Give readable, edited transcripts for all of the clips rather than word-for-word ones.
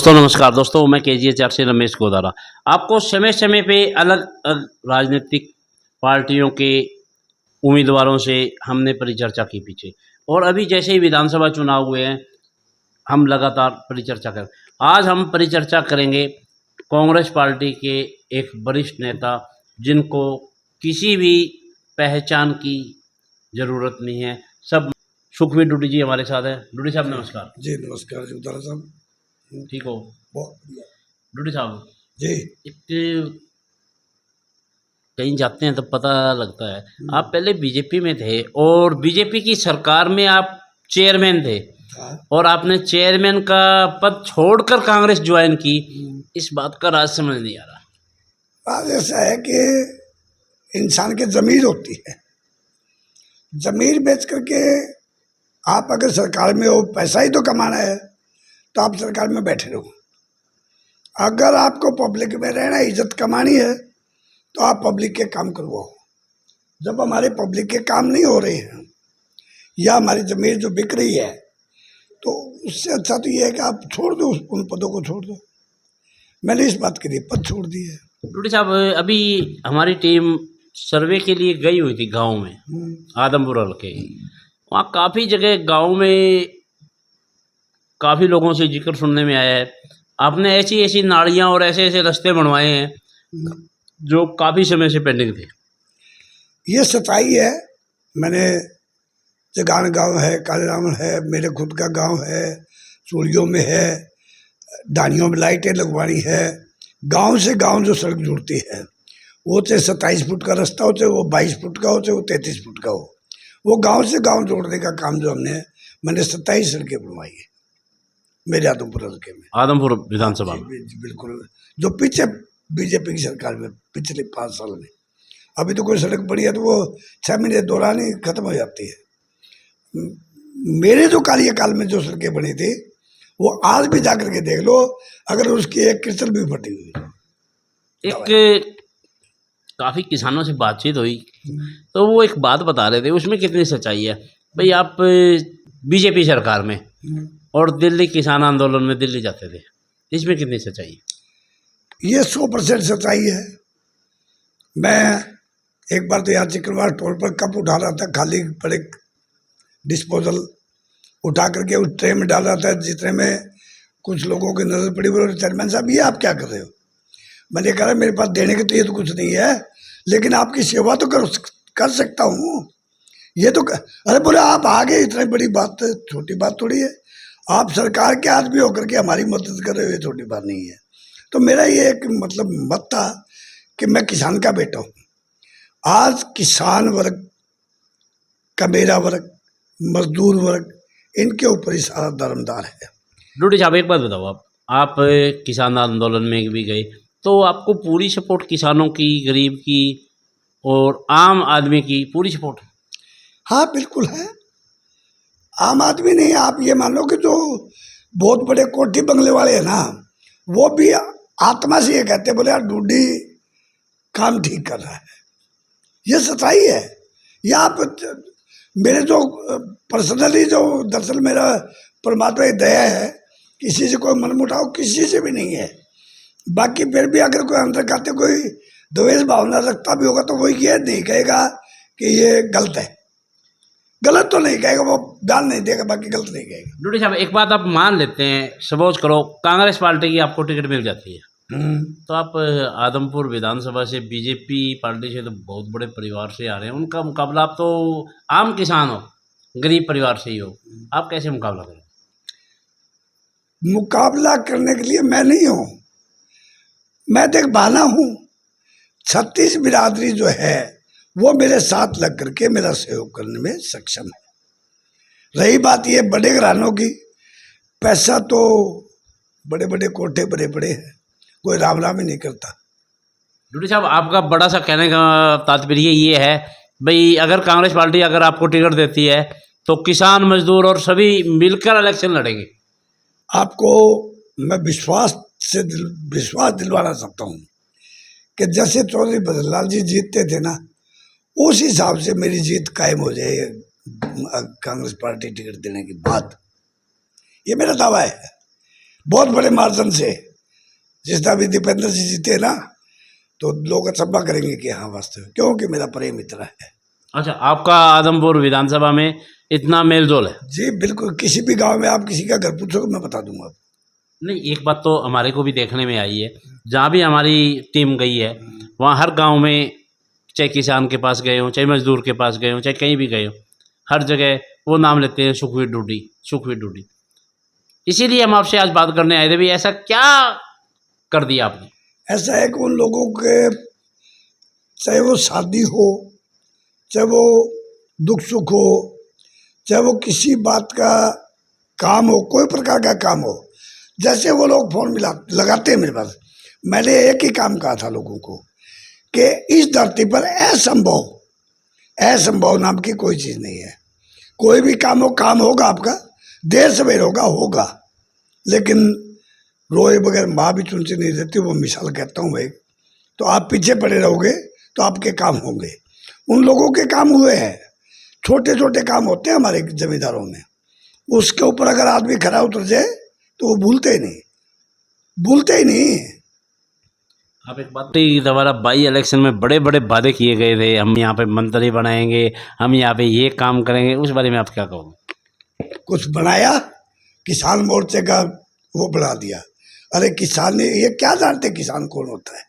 दोस्तों नमस्कार। दोस्तों मैं KGH से रमेश गोदारा। आपको समय समय पे अलग अलग राजनीतिक पार्टियों के उम्मीदवारों से हमने परिचर्चा की पीछे, और अभी जैसे ही विधानसभा चुनाव हुए हैं हम लगातार परिचर्चा कर आज हम परिचर्चा करेंगे कांग्रेस पार्टी के एक वरिष्ठ नेता जिनको किसी भी पहचान की ज़रूरत नहीं है। सब सुखवीर डूडी जी हमारे साथ हैं। डूडी साहब नमस्कार। जी नमस्कार जी उदारा साहब। ठीक हो? बहुत बढ़िया डूडी साहब, जी। एक कहीं जाते हैं तब पता लगता है आप पहले बीजेपी में थे और बीजेपी की सरकार में आप चेयरमैन थे, और आपने चेयरमैन का पद छोड़कर कांग्रेस ज्वाइन की। इस बात का राज समझ नहीं आ रहा। बात ऐसा है कि इंसान की ज़मीर होती है, ज़मीर बेच करके आप अगर सरकार में हो, पैसा ही तो कमाना है, तो आप सरकार में बैठे रहो। अगर आपको पब्लिक में रहना, इज्जत कमानी है, तो आप पब्लिक के काम करवाओ। जब हमारे पब्लिक के काम नहीं हो रहे हैं या हमारी ज़मीर जो बिक रही है, तो उससे अच्छा तो ये है कि आप छोड़ दो, उन पदों को छोड़ दो। मैंने इस बात के लिए पद छोड़ दिए है। डूडी साहब, अभी हमारी टीम सर्वे के लिए गई हुई थी गांव में, आदमपुर के। वहाँ काफ़ी जगह गांव में काफ़ी लोगों से जिक्र सुनने में आया है, आपने ऐसी ऐसी नालियाँ और ऐसे ऐसे रास्ते बनवाए हैं जो काफ़ी समय से पेंडिंग थे। ये सच्चाई है। मैंने जगान गांव है, कालेरामन है, मेरे खुद का गांव है, चूड़ियों में है, डानियों में लाइटें लगवानी है। गांव से गांव जो सड़क जुड़ती है, वो चाहे 27 फुट का रास्ता हो, चाहे वो 22 फुट का हो, चाहे वो 33 फुट का हो, वो गांव से गांव जोड़ने का काम जो मैंने 27 सड़कें बनवाई है मेरे आदमपुर हल्के में, आदमपुर विधानसभा में। बिल्कुल, जो पीछे बीजेपी की सरकार में पिछले 5 साल में, अभी तो कोई सड़क बनी है तो वो 6 महीने दौरान ही खत्म हो जाती है। मेरे जो कार्यकाल में जो सड़कें बनी थी, वो आज भी जाकर के देख लो, अगर उसकी एक क्रिस्टल भी फटी हुई। एक काफ़ी किसानों से बातचीत हुई तो वो एक बात बता रहे थे, उसमें कितनी सच्चाई है भाई? आप बीजेपी सरकार में और दिल्ली किसान आंदोलन में दिल्ली जाते थे, इसमें कितनी सच्चाई है? ये 100% सच्चाई है। मैं एक बार तो यहाँ चिकनवाड़ टोल पर कप उठा रहा था, खाली पड़े डिस्पोजल उठा करके उस ट्रे में डाल रहा था, जितने में कुछ लोगों की नज़र पड़ी, बोले चेयरमैन साहब ये आप क्या कर रहे हो? मैंने कहा मेरे पास देने के तो ये तो कुछ नहीं है, लेकिन आपकी सेवा तो कर सकता हूँ। ये तो अरे बोले आप आगे, इतनी बड़ी बात, छोटी बात थोड़ी है। आप सरकार के आदमी होकर के हमारी मदद कर रहे हो, ये छोटी बात नहीं है। तो मेरा ये एक मतलब मत था कि मैं किसान का बेटा हूँ। आज किसान वर्ग का, मेरा वर्ग, मजदूर वर्ग, इनके ऊपर ही सारा दारोमदार है। डूडी साहब एक बात बताओ, आप किसान आंदोलन में भी गए तो आपको पूरी सपोर्ट किसानों की, गरीब की और आम आदमी की पूरी सपोर्ट? हाँ बिल्कुल है। आम आदमी नहीं, आप ये मान लो कि जो बहुत बड़े कोठी बंगले वाले हैं ना, वो भी आत्मा से ये कहते हैं, बोले यार डूडी काम ठीक कर रहा है। ये सच्चाई है। या आप मेरे जो पर्सनली जो दरअसल मेरा परमात्मा की दया है, किसी से कोई मनमुटाव किसी से भी नहीं है। बाकी फिर भी अगर कोई अंदर खाते कोई द्वेष भावना रखता भी होगा तो वो ये नहीं कहेगा कि ये गलत है। गलत तो नहीं कहेगा, वो डाल नहीं देगा, बाकी गलत नहीं कहेगा। डूडी साहब एक बात आप मान लेते हैं, सपोज करो कांग्रेस पार्टी की आपको टिकट मिल जाती है, तो आप आदमपुर विधानसभा से बीजेपी पार्टी से तो बहुत बड़े परिवार से आ रहे हैं, उनका मुकाबला आप तो आम किसान हो, गरीब परिवार से ही हो, आप कैसे मुकाबला करें? मुकाबला करने के लिए मैं नहीं हूँ, मैं तो एक बहाना हूँ। 36 बिरादरी जो है वो मेरे साथ लग करके मेरा सहयोग करने में सक्षम है। रही बात ये बड़े घरानों की, पैसा तो बड़े बड़े कोठे बड़े बड़े हैं, कोई राम राम ही नहीं करता। डूडी साहब आपका बड़ा सा कहने का तात्पर्य ये है भाई, अगर कांग्रेस पार्टी अगर आपको टिकट देती है तो किसान, मजदूर और सभी मिलकर इलेक्शन लड़ेंगे? आपको मैं विश्वास दिलवाना चाहता हूँ कि जैसे चौधरी भजनलाल जी जीतते थे ना, उस हिसाब से मेरी जीत कायम हो जाए कांग्रेस पार्टी टिकट देने के बाद। ये मेरा दावा है। बहुत बड़े मार्जिन से। जिस तरह अभी दीपेंद्र जी जीते ना, तो लोग अचंभा करेंगे कि हाँ वास्तव, क्योंकि मेरा प्रेम इतना है। अच्छा, आपका आदमपुर विधानसभा में इतना मेलजोल है? जी बिल्कुल, किसी भी गांव में आप किसी का घर पूछोगे मैं बता दूंगा। नहीं, एक बात तो हमारे को भी देखने में आई है, जहाँ भी हमारी टीम गई है वहाँ हर गांव में, चाहे किसान के पास गए हों, चाहे मजदूर के पास गए हों, चाहे कहीं भी गए हों, हर जगह वो नाम लेते हैं सुखवीर डूडी, सुखवीर डूडी। इसीलिए हम आपसे आज बात करने आए थे भी ऐसा क्या कर दिया आपने? ऐसा है कि उन लोगों के, चाहे वो शादी हो, चाहे वो दुख सुख हो, चाहे वो किसी बात का काम हो, कोई प्रकार का काम हो, जैसे वो लोग फोन लगाते हैं मेरे पास। मैंने एक ही काम कहा था लोगों को कि इस धरती पर असंभव नाम की कोई चीज़ नहीं है। कोई भी काम हो, काम होगा आपका, देर सवेर होगा। लेकिन रोए बगैर माँ भी चुनसी नहीं देती, वो मिसाल कहता हूँ भाई। तो आप पीछे पड़े रहोगे तो आपके काम होंगे। उन लोगों के काम हुए हैं, छोटे छोटे काम होते हैं हमारे जमींदारों में, उसके ऊपर अगर आदमी खरा उतर जाए तो वो भूलते ही नहीं। आप एक बात, दोबारा बाई इलेक्शन में बड़े बड़े वादे किए गए थे, हम यहाँ पे मंत्री बनाएंगे, हम यहाँ पे ये काम करेंगे, उस बारे में आप क्या कहोगे? कुछ बनाया, किसान मोर्चे का वो बढ़ा दिया। अरे किसान ने, ये क्या जानते किसान कौन होता है?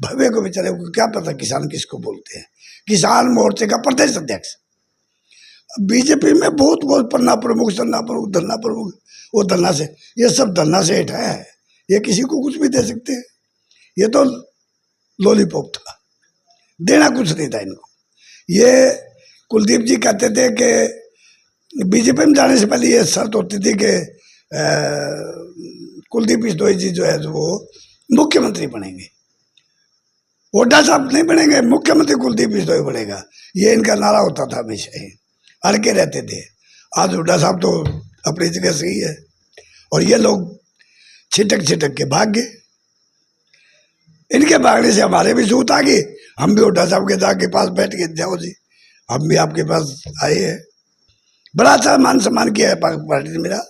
भव्य को बेचारे को क्या पता किसान किसको बोलते हैं। किसान मोर्चे का प्रदेश अध्यक्ष, बीजेपी में बहुत पन्ना प्रमुख, सन्ना प्रमुख, धरना प्रमुख, वो धरना से, ये सब धरना से हेठ है। ये किसी को कुछ भी दे सकते हैं। ये तो लॉलीपॉप था, देना कुछ नहीं था इनको। ये कुलदीप जी कहते थे कि बीजेपी में जाने से पहले ये शर्त होती थी कि कुलदीप बिश्नोई जी जो है वो मुख्यमंत्री बनेंगे, हुड्डा साहब नहीं बनेंगे, मुख्यमंत्री कुलदीप बिश्नोई बनेगा। ये इनका नारा होता था, हमेशा ही अड़के रहते थे। आज हुड्डा साहब तो अपनी जगह सही है, और ये लोग छिटक के भाग गए। इनके भागने से हमारे भी सूत आ गई, हम भी हुड्डा साहब के जाके पास बैठ के, जाओ जी हम भी आपके पास आए हैं। बड़ा अच्छा मान सम्मान किया है पार्टी ने मेरा।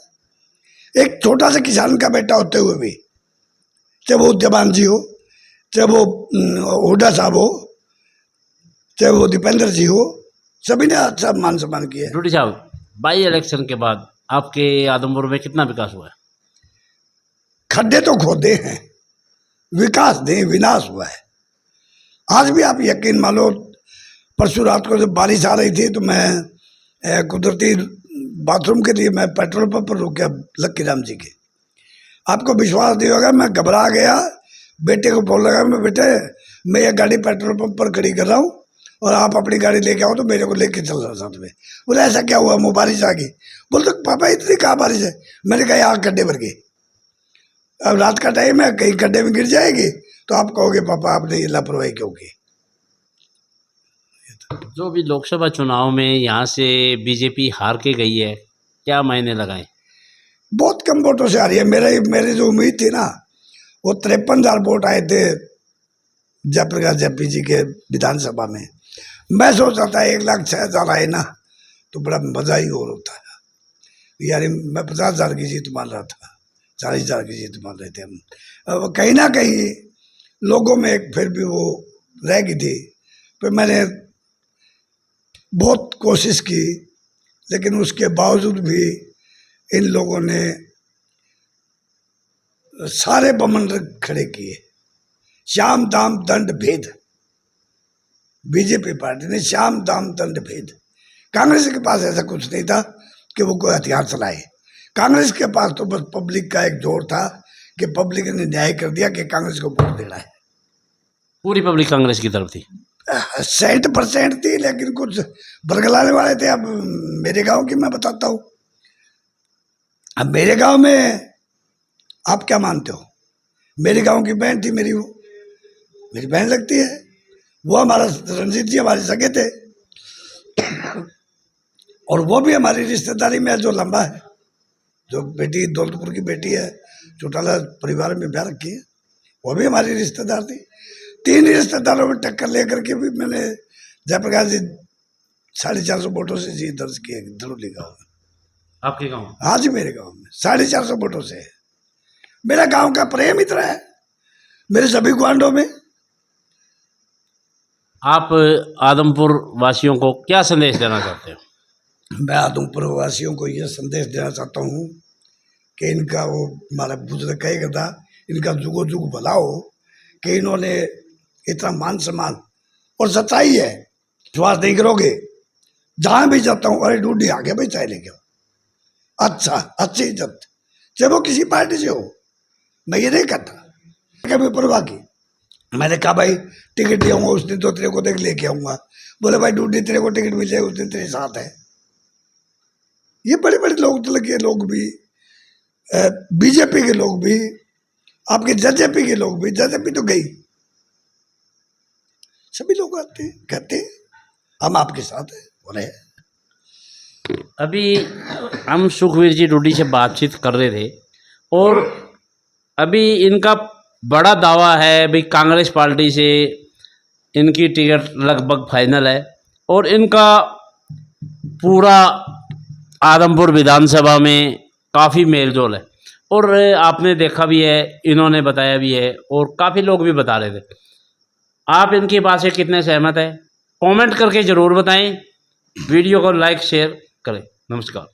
एक छोटा सा किसान का बेटा होते हुए भी, चाहे वो जवान जी हो, चाहे वो हुड्डा साहब हो, चाहे वो दीपेंद्र जी हो, सभी ने अच्छा मान सम्मान किया है। डूडी साहब, बाई इलेक्शन के बाद आपके आदमपुर में कितना विकास हुआ है? खड्डे तो खोदे हैं, विकास नहीं, विनाश हुआ है। आज भी आप यकीन मानो, परसों रात को जब बारिश आ रही थी तो मैं कुदरती बाथरूम के लिए मैं पेट्रोल पंप पर रुक गया, लक्की राम जी के। आपको विश्वास नहीं होगा, मैं घबरा गया, बेटे को फोन लगा, मैं बेटे मैं ये गाड़ी पेट्रोल पंप पर खड़ी कर रहा हूँ और आप अपनी गाड़ी लेके आओ, तो मेरे को लेके चल रहा साथ में। बोले ऐसा क्या हुआ, मुँह बारिश आ गई? बोलते पापा इतनी कहाँ बारिश है? मैंने कहा यहाँ गड्ढे भर गए, अब रात का टाइम है, कहीं गड्ढे में गिर जाएगी तो आप कहोगे पापा आपने ये लापरवाही क्यों की। जो भी लोकसभा चुनाव में यहाँ से बीजेपी हार के गई है, क्या मायने लगाए? बहुत कम वोटों से आ रही है। मेरी जो उम्मीद थी ना, वो 53,000 वोट आए थे जयप्रकाश जप्पी जी के विधानसभा में। मैं सोच रहा था 1,06,000 आए ना तो बड़ा मजा ही और होता है। यानी मैं 50,000 की जीत मान रहा था, 40,000 की जीत मान रहे थे हम। अब कहीं ना कहीं लोगों में एक फिर भी वो रह गई थी। फिर मैंने बहुत कोशिश की, लेकिन उसके बावजूद भी इन लोगों ने सारे बमंडल खड़े किए। श्याम दाम दंड भेद, बीजेपी पार्टी ने श्याम दाम दंड भेद। कांग्रेस के पास ऐसा कुछ नहीं था कि वो कोई हथियार चलाए। कांग्रेस के पास तो बस पब्लिक का एक जोर था कि पब्लिक ने न्याय कर दिया कि कांग्रेस को वोट देना है। पूरी पब्लिक कांग्रेस की तरफ थी? 60% थी, लेकिन कुछ बरगलाने वाले थे। अब मेरे गांव की मैं बताता हूँ। अब मेरे गांव में आप क्या मानते हो, मेरे गांव की बहन थी, मेरी बहन लगती है। वो हमारा रंजीत जी हमारे सगे थे, और वो भी हमारी रिश्तेदारी में जो लंबा है, जो बेटी दौलतपुर की बेटी है, चौटाला परिवार में ब्याह रखी है, वो भी हमारी रिश्तेदार थी। 3 रिश्तेदारों में टक्कर लेकर के भी मैंने जयप्रकाश जी 450 वोटों से जीत दर्ज की है धड़ोली गाँव में। आपके गाँव? हाँ जी, मेरे गाँव में 450 वोटों से। मेरा गांव का प्रेम इतना है मेरे सभी ग्वांडों में। आप आदमपुर वासियों को क्या संदेश देना चाहते हो? मैं आदमपुर वासियों को यह संदेश देना चाहता हूँ कि इनका वो हमारा बुजुर्ग कहेगा था, इनका जुगो जुग भला हो कि इन्होंने इतना मान सम्मान और सच्चाई है, विश्वास नहीं करोगे जहाँ भी जाता हूँ, अरे ढूंढी आगे भाई चाय लेके आओ, अच्छा अच्छी इज्जत, चाहे वो किसी पार्टी से हो, मैं ये नहीं कहता कभी परवाह की। मैंने कहा भाई टिकट ले आऊँगा उस दिन तो तेरे को देख लेके आऊँगा, बोले भाई ढूंढी तेरे को टिकट मिल जाए उस दिन तेरे साथ है। ये बड़े बड़े लोग के लोग भी, बीजेपी के लोग भी, आपके जेजेपी के लोग भी, जेजेपी तो गई, सभी लोग आते हैं कहते हैं हम आपके साथ हैं बोले। अभी हम सुखवीर जी डोडी से बातचीत कर रहे थे और अभी इनका बड़ा दावा है भाई कांग्रेस पार्टी से इनकी टिकट लगभग फाइनल है और इनका पूरा आदमपुर विधानसभा में काफ़ी मेलजोल है और आपने देखा भी है, इन्होंने बताया भी है और काफ़ी लोग भी बता रहे थे। आप इनकी बात से कितने सहमत हैं? कमेंट करके ज़रूर बताएं, वीडियो को लाइक शेयर करें। नमस्कार।